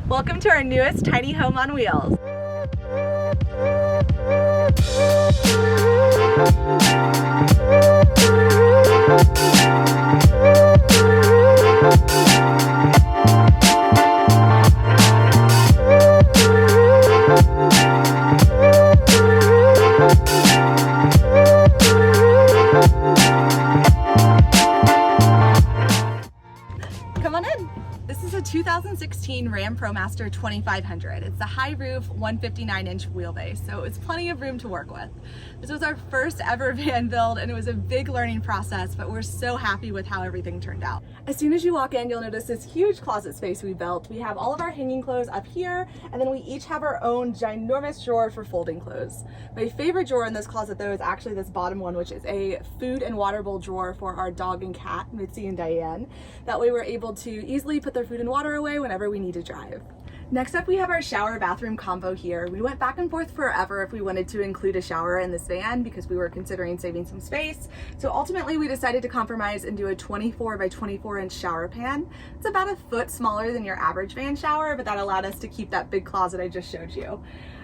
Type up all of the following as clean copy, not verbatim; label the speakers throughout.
Speaker 1: Welcome to our newest tiny home on wheels. Come on in. This is a 2016 Ram ProMaster 2500. It's the high roof 159-inch wheelbase, so it's plenty of room to work with. This was our first ever van build and it was a big learning process, but we're so happy with how everything turned out. As soon as you walk in, you'll notice this huge closet space we built. We have all of our hanging clothes up here, and then we each have our own ginormous drawer for folding clothes. My favorite drawer in this closet though is actually this bottom one, which is a food and water bowl drawer for our dog and cat, Mitzi and Diane. That way we're able to easily put their food and water away whenever we need to drive. Next up, we have our shower bathroom combo here. We went back and forth forever if we wanted to include a shower in this van because we were considering saving some space. So ultimately we decided to compromise and do a 24 by 24 inch shower pan. It's about a foot smaller than your average van shower, but that allowed us to keep that big closet I just showed you.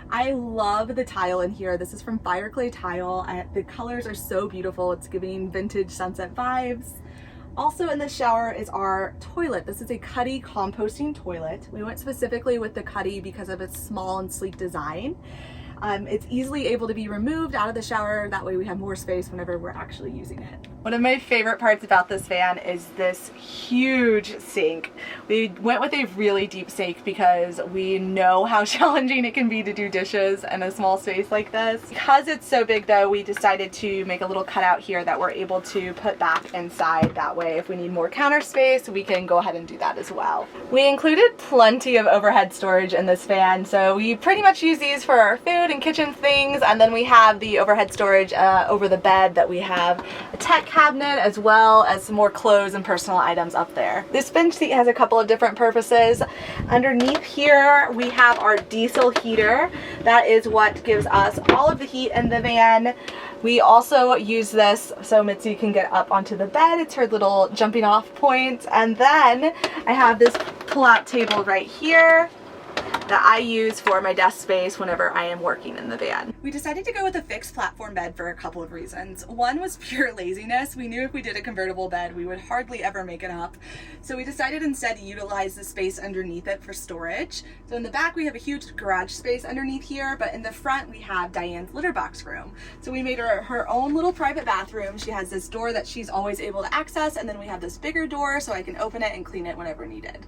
Speaker 1: I love the tile in here. This is from Fireclay Tile. The colors are so beautiful. It's giving vintage sunset vibes. Also in the shower is our toilet. This is a Cuddy composting toilet. We went specifically with the Cuddy because of its small and sleek design. It's easily able to be removed out of the shower. That way we have more space whenever we're actually using it. One of my favorite parts about this van is this huge sink. We went with a really deep sink because we know how challenging it can be to do dishes in a small space like this. Because it's so big though, we decided to make a little cutout here that we're able to put back inside. That way if we need more counter space, we can go ahead and do that as well. We included plenty of overhead storage in this van, so we pretty much use these for our food and kitchen things, and then we have the overhead storage over the bed that we have a tech cabinet as well as some more clothes and personal items up there. This bench seat has a couple of different purposes. Underneath here we have our diesel heater. That is what gives us all of the heat in the van. We also use this so Mitzi can get up onto the bed. It's her little jumping off point. And then I have this pull-out table right here that I use for my desk space whenever I am working in the van. We decided to go with a fixed platform bed for a couple of reasons. One was pure laziness. We knew if we did a convertible bed, we would hardly ever make it up. So we decided instead to utilize the space underneath it for storage. So in the back, we have a huge garage space underneath here, but in the front, we have Diane's litter box room. So we made her own little private bathroom. She has this door that she's always able to access, and then we have this bigger door so I can open it and clean it whenever needed.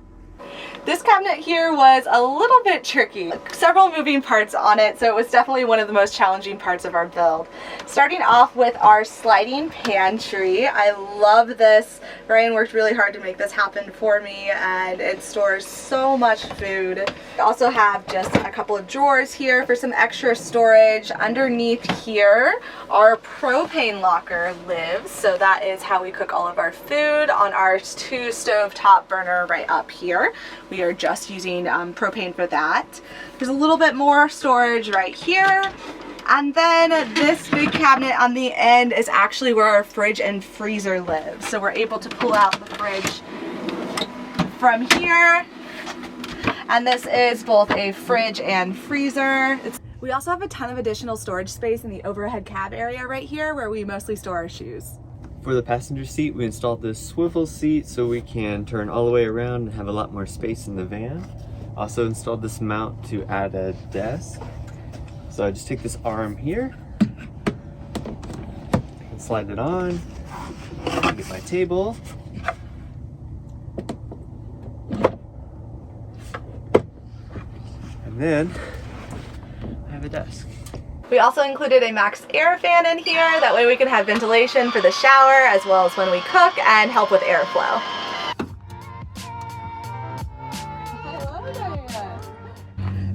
Speaker 1: This cabinet here was a little bit tricky. Several moving parts on it, so it was definitely one of the most challenging parts of our build. Starting off with our sliding pantry. I love this. Ryan worked really hard to make this happen for me, and it stores so much food. We also have just a couple of drawers here for some extra storage. Underneath here, our propane locker lives, so that is how we cook all of our food on our 2 stove top burner right up here. We are just using propane for that. There's a little bit more storage right here. And then this big cabinet on the end is actually where our fridge and freezer live. So we're able to pull out the fridge from here. And this is both a fridge and freezer. We also have a ton of additional storage space in the overhead cab area right here where we mostly store our shoes.
Speaker 2: For the passenger seat, we installed this swivel seat so we can turn all the way around and have a lot more space in the van. Also installed this mount to add a desk. So I just take this arm here and slide it on, get my table, and then I have a desk.
Speaker 1: We also included a Max Air fan in here. That way we can have ventilation for the shower as well as when we cook and help with airflow.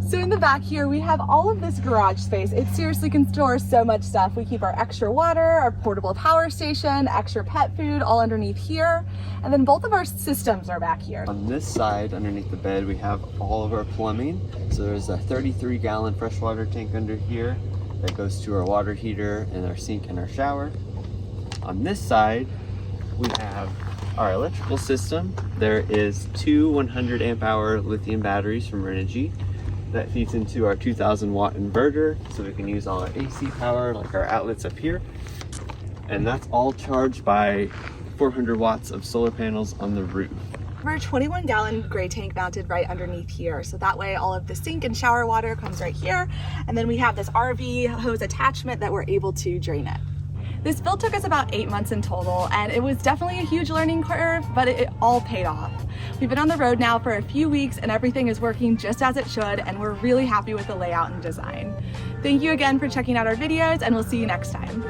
Speaker 1: So in the back here, we have all of this garage space. It seriously can store so much stuff. We keep our extra water, our portable power station, extra pet food all underneath here. And then both of our systems are back here.
Speaker 2: On this side, underneath the bed, we have all of our plumbing. So there's a 33-gallon freshwater tank under here that goes to our water heater and our sink and our shower. On this side, we have our electrical system, there is two 100 amp hour lithium batteries from Renogy that feeds into our 2000 watt inverter, so we can use all our AC power like our outlets up here. And that's all charged by 400 watts of solar panels on the roof.
Speaker 1: Our 21-gallon gray tank mounted right underneath here, so that way all of the sink and shower water comes right here, and then we have this RV hose attachment that we're able to drain it. This build took us about 8 months in total, and it was definitely a huge learning curve, but it all paid off. We've been on the road now for a few weeks and everything is working just as it should, and we're really happy with the layout and design. Thank you again for checking out our videos, and we'll see you next time.